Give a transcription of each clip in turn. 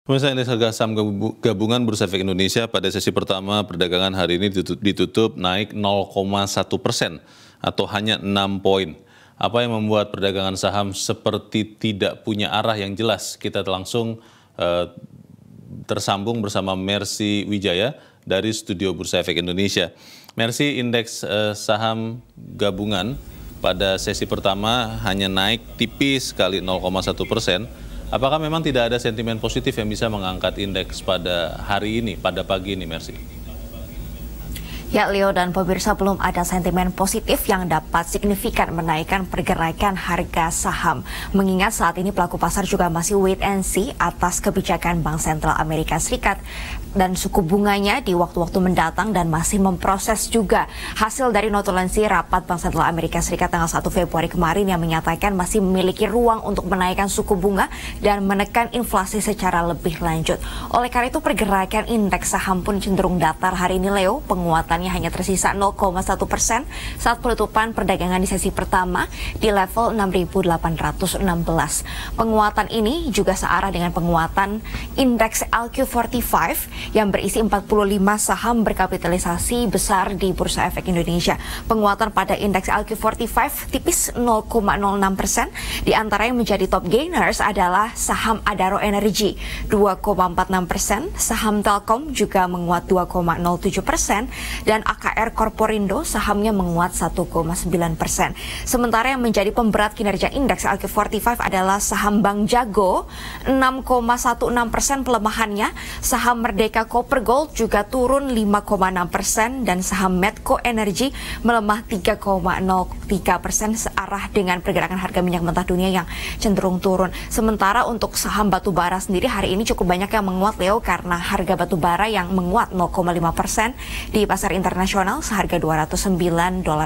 Pemirsa, indeks harga saham gabungan Bursa Efek Indonesia pada sesi pertama perdagangan hari ini ditutup naik 0,1% atau hanya 6 poin. Apa yang membuat perdagangan saham seperti tidak punya arah yang jelas? Kita langsung tersambung bersama Mercy Wijaya dari Studio Bursa Efek Indonesia. Mercy, indeks saham gabungan pada sesi pertama hanya naik tipis sekali 0,1%. Apakah memang tidak ada sentimen positif yang bisa mengangkat indeks pada hari ini, pada pagi ini, Mercy? Ya, Leo dan pemirsa, belum ada sentimen positif yang dapat signifikan menaikkan pergerakan harga saham. Mengingat saat ini pelaku pasar juga masih wait and see atas kebijakan Bank Sentral Amerika Serikat dan suku bunganya di waktu-waktu mendatang, dan masih memproses juga hasil dari notulensi rapat Bank Sentral Amerika Serikat tanggal 1 Februari kemarin yang menyatakan masih memiliki ruang untuk menaikkan suku bunga dan menekan inflasi secara lebih lanjut. Oleh karena itu pergerakan indeks saham pun cenderung datar hari ini, Leo. Penguatannya hanya tersisa 0,1% saat penutupan perdagangan di sesi pertama di level 6.816. Penguatan ini juga searah dengan penguatan indeks LQ45 yang berisi 45 saham berkapitalisasi besar di Bursa Efek Indonesia. Penguatan pada indeks LQ45 tipis 0,06%. Di antara yang menjadi top gainers adalah saham Adaro Energy 2,46%, saham Telkom juga menguat 2,07%, dan AKR Korporindo sahamnya menguat 1,9%. Sementara yang menjadi pemberat kinerja indeks LQ45 adalah saham Bank Jago 6,16% pelemahannya, saham Merdeka Copper Gold juga turun 5,6%, dan saham Medco Energy melemah 3,03% searah dengan pergerakan harga minyak mentah dunia yang cenderung turun. Sementara untuk saham batubara sendiri hari ini cukup banyak yang menguat, Leo, karena harga batubara yang menguat 0,5% di pasar internasional seharga $209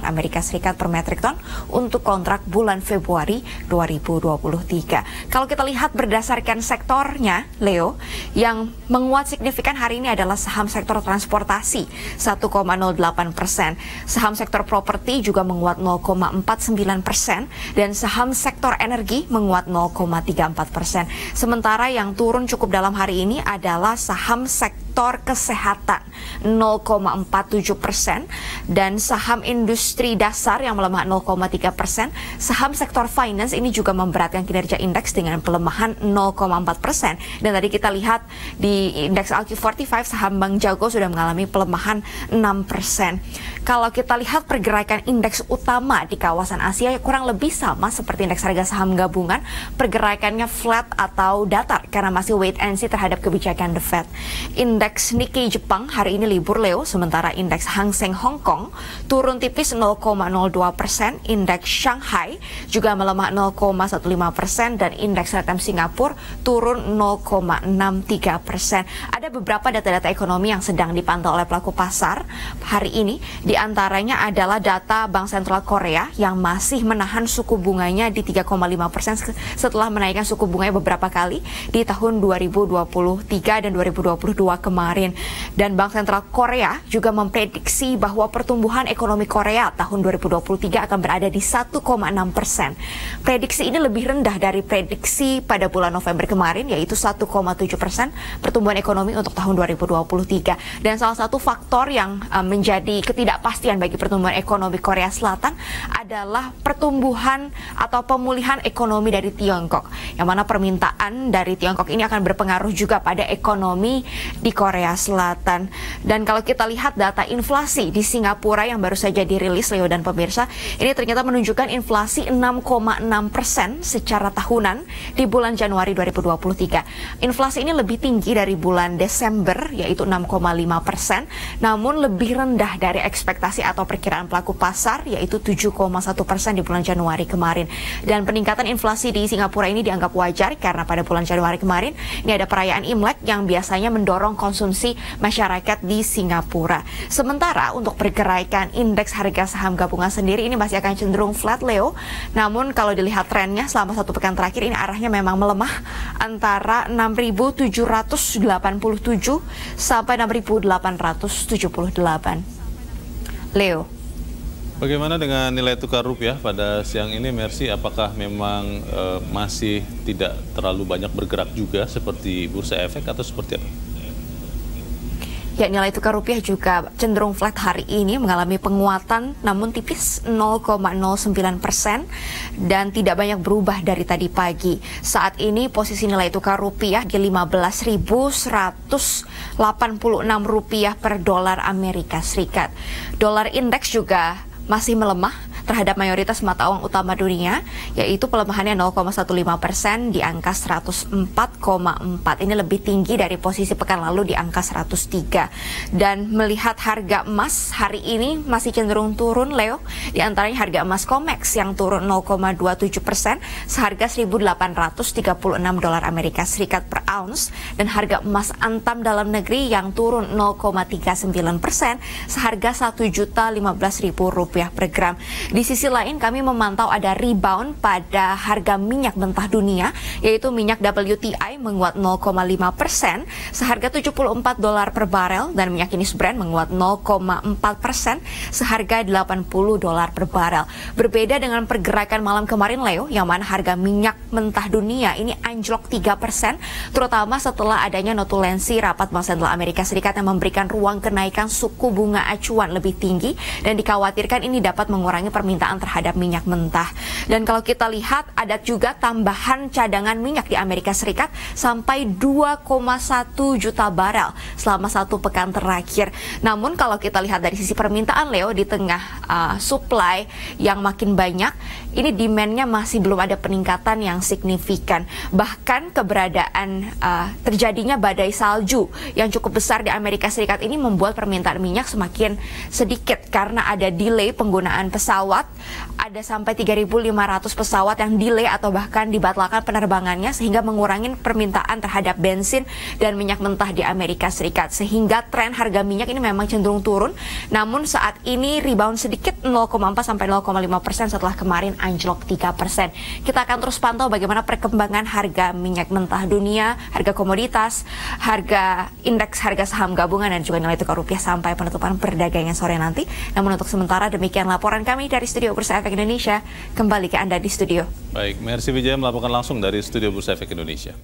Amerika Serikat per metrik ton untuk kontrak bulan Februari 2023. Kalau kita lihat berdasarkan sektornya, Leo, yang menguat signifikan hari ini adalah saham sektor transportasi 1,08%, saham sektor properti juga menguat 0,49%, dan saham sektor energi menguat 0,34%. Sementara yang turun cukup dalam hari ini adalah saham sektor kesehatan 0,47%, dan saham industri dasar yang melemah 0,3%. Saham sektor finance ini juga memberatkan kinerja indeks dengan pelemahan 0,4%. Dan tadi kita lihat di indeks LQ45 saham Bank Jago sudah mengalami pelemahan 6%. Kalau kita lihat pergerakan indeks utama di kawasan Asia kurang lebih sama seperti indeks harga saham gabungan, pergerakannya flat atau datar karena masih wait and see terhadap kebijakan The Fed. Indeks Nikkei Jepang hari ini libur, Leo, sementara indeks Hang Seng Hong Kong turun tipis 0,02%, indeks Shanghai juga melemah 0,15%, dan indeks Retem Singapura turun 0,63%. Ada beberapa data-data ekonomi yang sedang dipantau oleh pelaku pasar hari ini. Di antaranya adalah data Bank Sentral Korea yang masih menahan suku bunganya di 3,5% setelah menaikkan suku bunganya beberapa kali di tahun 2023 dan 2022 kemarin. Dan Bank Sentral Korea juga memprediksi bahwa pertumbuhan ekonomi Korea tahun 2023 akan berada di 1,6%. Prediksi ini lebih rendah dari prediksi pada bulan November kemarin, yaitu 1,7% pertumbuhan ekonomi untuk tahun 2023. Dan salah satu faktor yang menjadi ketidakpastian bagi pertumbuhan ekonomi Korea Selatan adalah pertumbuhan atau pemulihan ekonomi dari Tiongkok, yang mana permintaan dari Tiongkok ini akan berpengaruh juga pada ekonomi di Korea Selatan. Dan kalau kita lihat data inflasi di Singapura yang baru saja dirilis, Leo dan pemirsa, ini ternyata menunjukkan inflasi 6,6% secara tahunan di bulan Januari 2023. Inflasi ini lebih tinggi dari bulan Desember, yaitu 6,5%, namun lebih rendah dari ekspektasi atau perkiraan pelaku pasar, yaitu 7,1% di bulan Januari kemarin. Dan peningkatan inflasi di Singapura ini dianggap wajar karena pada bulan Januari kemarin ini ada perayaan Imlek yang biasanya mendorong konsumsi masyarakat di Singapura. Sementara untuk pergerakan indeks harga saham gabungan sendiri ini masih akan cenderung flat, Leo. Namun kalau dilihat trennya selama satu pekan terakhir ini arahnya memang melemah antara 6.787 sampai 6.878. Leo. Bagaimana dengan nilai tukar rupiah pada siang ini, Mercy? Apakah memang masih tidak terlalu banyak bergerak juga seperti Bursa Efek atau seperti apa? Ya, nilai tukar rupiah juga cenderung flat hari ini, mengalami penguatan namun tipis 0,09% dan tidak banyak berubah dari tadi pagi. Saat ini posisi nilai tukar rupiah di 15.186 rupiah per dolar Amerika Serikat. Dolar indeks juga masih melemah terhadap mayoritas mata uang utama dunia, yaitu pelemahannya 0,15% di angka 104,4. Ini lebih tinggi dari posisi pekan lalu di angka 103. Dan melihat harga emas hari ini masih cenderung turun, Leo. Di antaranya harga emas COMEX yang turun 0,27%, seharga 1.836 dolar Amerika Serikat per ounce, dan harga emas Antam dalam negeri yang turun 0,39%, seharga Rp1.015.000 per gram. Di sisi lain, kami memantau ada rebound pada harga minyak mentah dunia, yaitu minyak WTI menguat 0,5%, seharga 74 dolar per barel, dan minyak jenis Brent menguat 0,4%, seharga 80 dolar per barel. Berbeda dengan pergerakan malam kemarin, Leo, yang mana harga minyak mentah dunia ini anjlok 3%, terutama setelah adanya notulensi rapat Bank Sentral Amerika Serikat yang memberikan ruang kenaikan suku bunga acuan lebih tinggi, dan dikhawatirkan ini dapat mengurangi permintaan terhadap minyak mentah. Dan kalau kita lihat, ada juga tambahan cadangan minyak di Amerika Serikat sampai 2,1 juta barel selama satu pekan terakhir. Namun kalau kita lihat dari sisi permintaan, Leo, di tengah supply yang makin banyak, ini demand-nya masih belum ada peningkatan yang signifikan. Bahkan keberadaan terjadinya badai salju yang cukup besar di Amerika Serikat ini membuat permintaan minyak semakin sedikit karena ada delay penggunaan pesawat. Ada sampai 3.500 pesawat yang delay atau bahkan dibatalkan penerbangannya, sehingga mengurangi permintaan terhadap bensin dan minyak mentah di Amerika Serikat, sehingga tren harga minyak ini memang cenderung turun. Namun saat ini rebound sedikit 0,4 sampai 0,5% setelah kemarin anjlok 3%. Kita akan terus pantau bagaimana perkembangan harga minyak mentah dunia, harga komoditas, harga indeks harga saham gabungan, dan juga nilai tukar rupiah sampai penutupan perdagangan sore nanti. Namun untuk sementara demikian laporan kami dari Studio Bursa Efek Indonesia. Kembali ke Anda di studio. Baik, Mercy Wijaya melaporkan langsung dari Studio Bursa Efek Indonesia.